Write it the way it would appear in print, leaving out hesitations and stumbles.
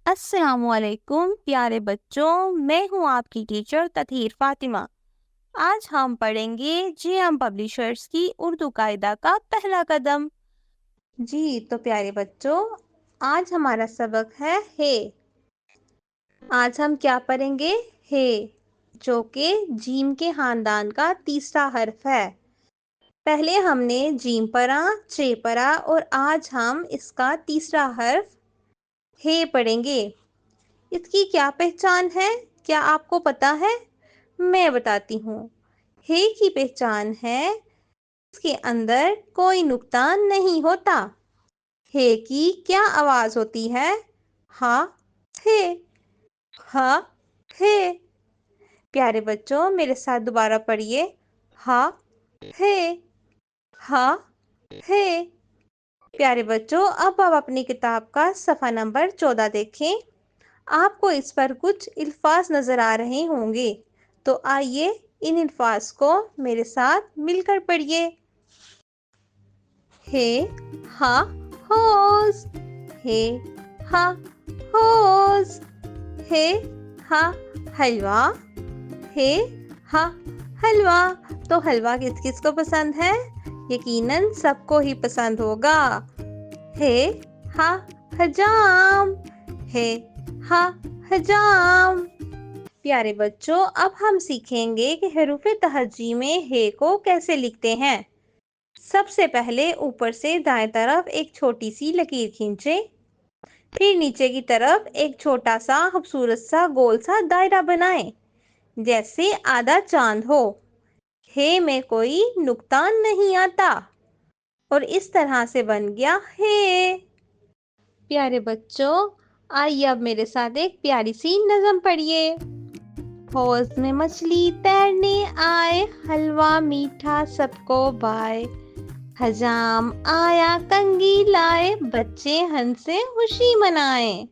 السلام علیکم پیارے بچوں، میں ہوں آپ کی ٹیچر تطہیر فاطمہ۔ آج ہم پڑھیں گے جے ایم پبلیشرز کی اردو قاعدہ کا پہلا قدم۔ جی تو پیارے بچوں، آج ہمارا سبق ہے ہے۔ آج ہم کیا پڑھیں گے؟ ہے، جو کہ جیم کے خاندان کا تیسرا حرف ہے۔ پہلے ہم نے جیم پڑھا، چے پڑھا اور آج ہم اس کا تیسرا حرف ہے پڑھیں گے۔ اس کی کیا پہچان ہے؟ کیا آپ کو پتا ہے؟ میں بتاتی ہوں۔ ہے کی پہچان ہے اس کے اندر کوئی نقطہ نہیں ہوتا۔ ہے کی کیا آواز ہوتی ہے؟ ہاں ہے، ہاں ہے۔ پیارے بچوں میرے ساتھ دوبارہ پڑھیے، ہاں ہے، ہاں ہے۔ پیارے بچوں اب آپ اپنی کتاب کا صفحہ نمبر 14 دیکھیں۔ آپ کو اس پر کچھ الفاظ نظر آ رہے ہوں گے، تو آئیے ان الفاظ کو میرے ساتھ مل کر پڑھیے۔ ہے ہاں ہوز، ہے ہاں ہوز، ہے ہاں حلوہ، ہے ہاں حلوہ۔ تو حلوہ کس کس کو پسند ہے؟ یقیناً سب کو ہی پسند ہوگا۔ ہے ہاں حجام، ہے ہاں حجام۔ پیارے بچوں اب ہم سیکھیں گے کہ حروف تہجی میں ہے کو کیسے لکھتے ہیں۔ سب سے پہلے اوپر سے دائیں طرف ایک چھوٹی سی لکیر کھینچیں، پھر نیچے کی طرف ایک چھوٹا سا خوبصورت سا گول سا دائرہ بنائیں، جیسے آدھا چاند ہو۔ ہے میں کوئی نقطہ نہیں آتا اور اس طرح سے بن گیا ہے۔ پیارے بچوں آئیے اب میرے ساتھ ایک پیاری سی نظم پڑھیے۔ حوض میں مچھلی تیرنے آئے، حلوہ میٹھا سب کو بھائے، حجام آیا کنگھی لائے، بچے ہنسے خوشی منائے۔